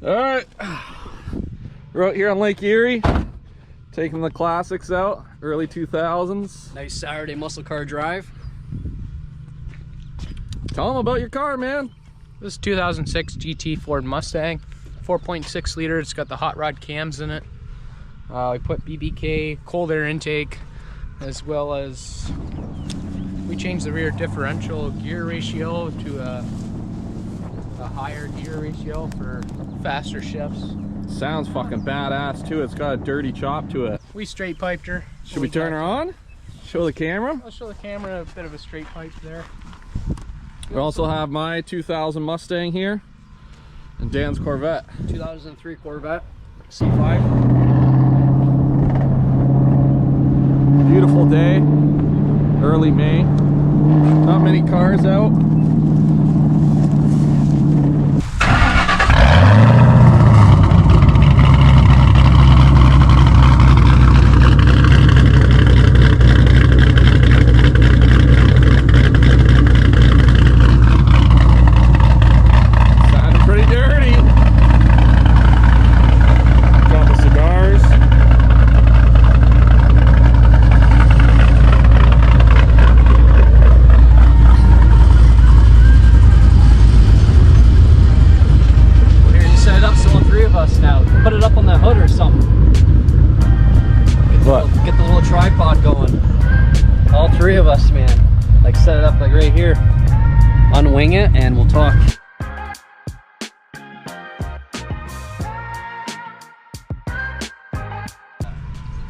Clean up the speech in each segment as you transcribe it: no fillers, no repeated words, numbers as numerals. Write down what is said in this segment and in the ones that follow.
All right, we're out here on Lake Erie, taking the classics out, early 2000s. Nice Saturday muscle car drive. Tell them about your car, man. This is 2006 GT Ford Mustang, 4.6 liter. It's got the hot rod cams in it. We put BBK, cold air intake, as well as we changed the rear differential gear ratio to a higher gear ratio for faster shifts. Sounds fucking badass too. It's got a dirty chop to it. We straight piped her. Should we turn her on? Show the camera? I'll show the camera a bit of a straight pipe there. We also have my 2000 Mustang here and Dan's Corvette. 2003 Corvette C5. Beautiful day, early May. Not many cars out. Put it up on the hood or something. Get the little tripod going. All three of us, man. Like set it up like right here. Unwing it and we'll talk.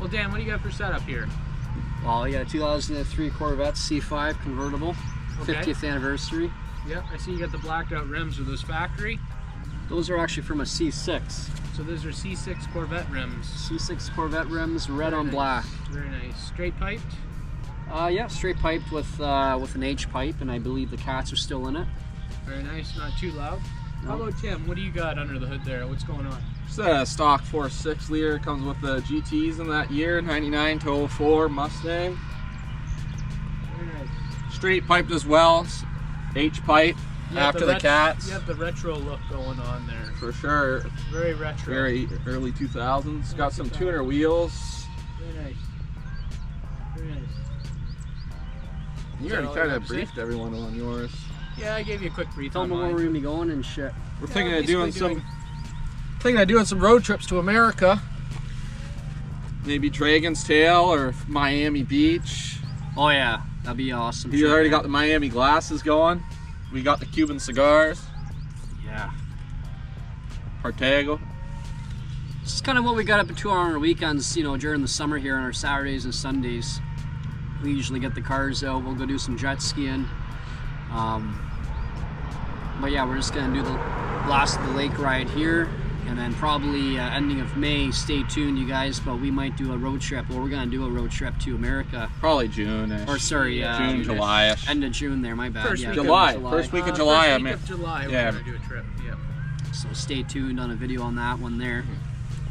Well, Dan, what do you got for setup here? Well, we got a 2003 Corvette C5 convertible, Okay. 50th anniversary. Yep, I see you got the blacked out rims. Are those factory? Those are actually from a C6. So those are C6 Corvette rims. C6 Corvette rims, red Very on nice. black. Very nice. Straight piped? Yeah, straight piped with an H pipe, and I believe the cats are still in it. Very nice, not too loud. No. How about Tim? What do you got under the hood there? What's going on? It's a stock 4.6 liter. Comes with the GTs in that year, 99 to 04 Mustang. Very nice. Straight piped as well. H pipe after the cats. You have the retro look going on there. For sure. Very retro. Very early 2000s. Got some tuner wheels. Very nice. Very nice. You Is that already all kind you of have to say? briefed everyone on yours. Yeah, I gave you a quick brief Tell on them where mine. we're gonna be going and shit. We're thinking of basically doing some road trips to America. Maybe Dragon's Tail or Miami Beach. Oh yeah, that'd be awesome. He's already got the Miami glasses going. We got the Cuban cigars. Yeah. Partego. This is kind of what we got up to on our weekends, you know, during the summer here on our Saturdays and Sundays. We usually get the cars out, we'll go do some jet skiing. But yeah, we're just gonna do the last of the lake ride here, and then probably ending of May, stay tuned you guys, but we might do a road trip. Well, we're gonna do a road trip to America. Probably June. Or sorry, June, July-ish. End of June there, my bad. First yeah, week of July. July. First week of July. First I week mean, of July, yeah. we're going to do a trip. Yeah. So stay tuned on a video on that one there.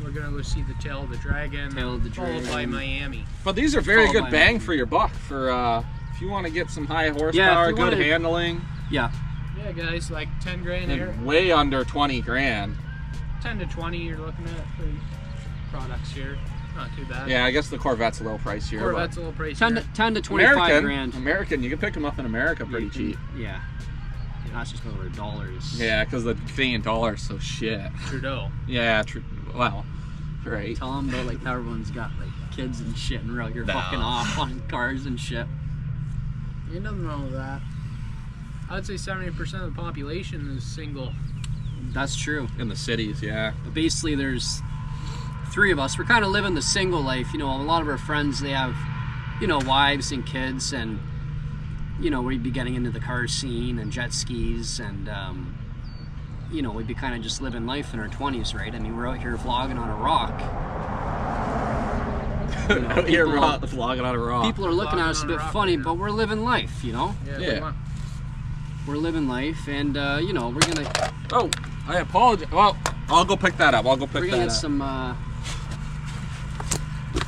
We're going to go see the Tail of the Dragon. Tail of the Followed by Dragon. Miami. but these are very Followed good by bang Miami. for your buck. For if you want to get some high Yeah, horsepower, if you good wanna- handling, Yeah, Yeah, guys, like 10 grand here. and way under 20 grand. 10 to 20 you're looking at for these products here. Not too bad. Yeah, I guess the Corvette's a little pricier. Corvette's a little pricier. 10 to but 25 grand. American, you can pick them up in America pretty You can- cheap. Yeah. That's just over $. Yeah, because the Canadian dollar is so shit. Trudeau. Yeah, true. Well, right. Tell them about like how everyone's got like kids and shit and we're out here No. fucking off on cars and shit. Ain't nothing wrong with that. I'd say 70% of the population is single. That's true. In the cities, yeah. But basically there's three of us. We're kind of living the single life. You know, a lot of our friends, they have, you know, wives and kids, and you know, we'd be getting into the car scene and jet skis, and you know, we'd be kind of just living life in our 20s, right? I mean, we're out here vlogging on a rock. You know, Out here people- vlogging on a rock. People are looking at us a Vlogging on a bit rock funny, here. but we're living life, you know? Yeah. We're living life, and you know, we're gonna Oh, I apologize. Well, I'll go pick that up. I'll go pick we're gonna that get up. some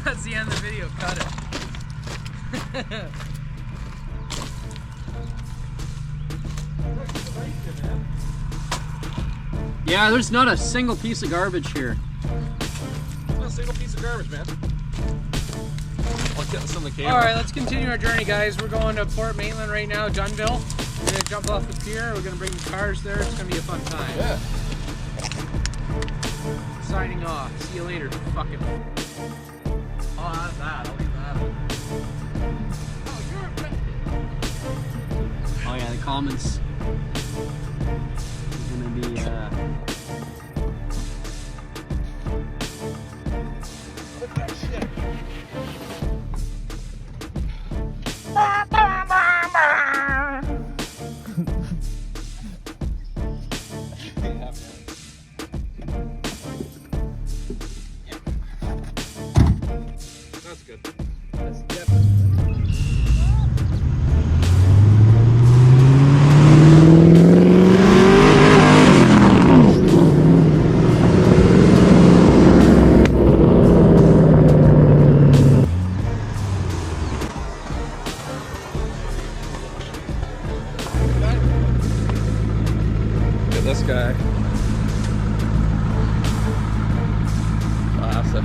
That's the end of the video. Cut it. Yeah, there's not a single piece of garbage here. Not a single piece of garbage, man. I'll get this on the camera. All right, let's continue our journey, guys. We're going to Port Maitland right now, Dunville. We're gonna jump off the pier. We're gonna bring the cars there. It's gonna be a fun time. Yeah. Signing off. See you later. Fucking. Oh, that's that. I'll leave that. Oh, you're a Oh yeah, the comments are gonna be Look at that shit. That's good. That's definitely. Look at this guy. Classic.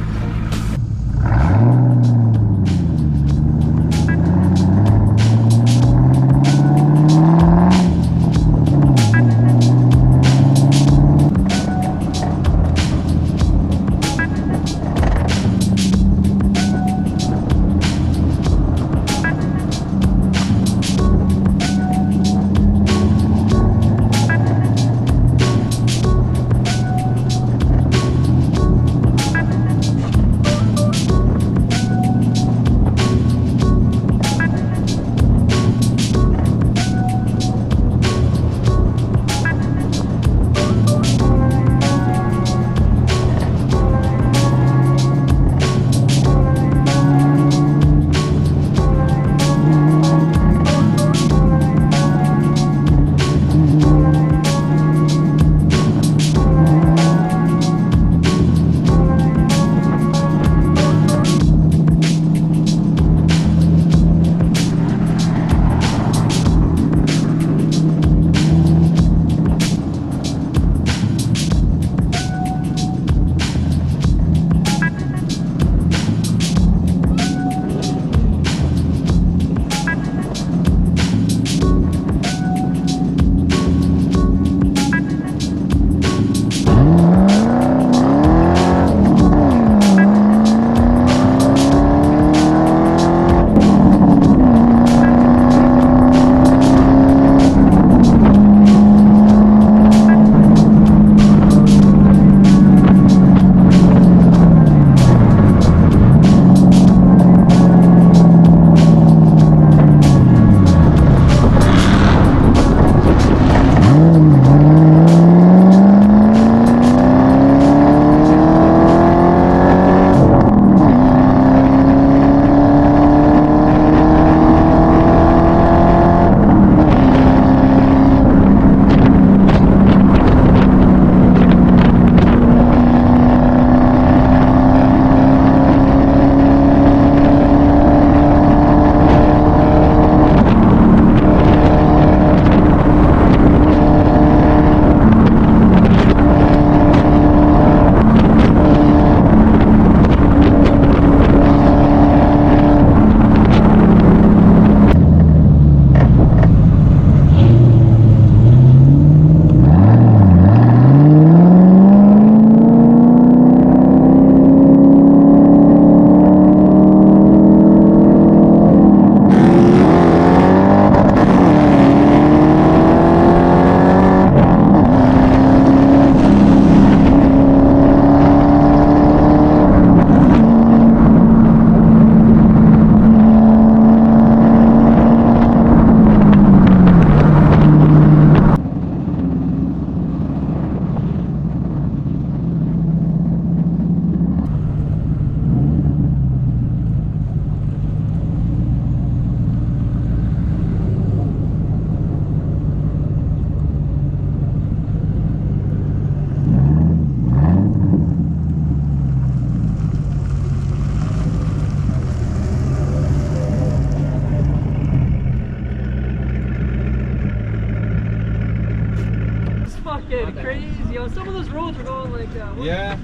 roads are going like Yeah.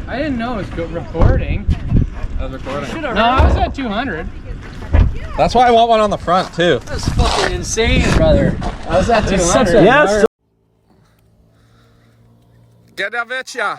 I didn't know it was recording. I was recording. No, I was at 200. That's why I want one on the front too. That's fucking insane, brother. I was at 200. Yes. Get that bitch, yeah.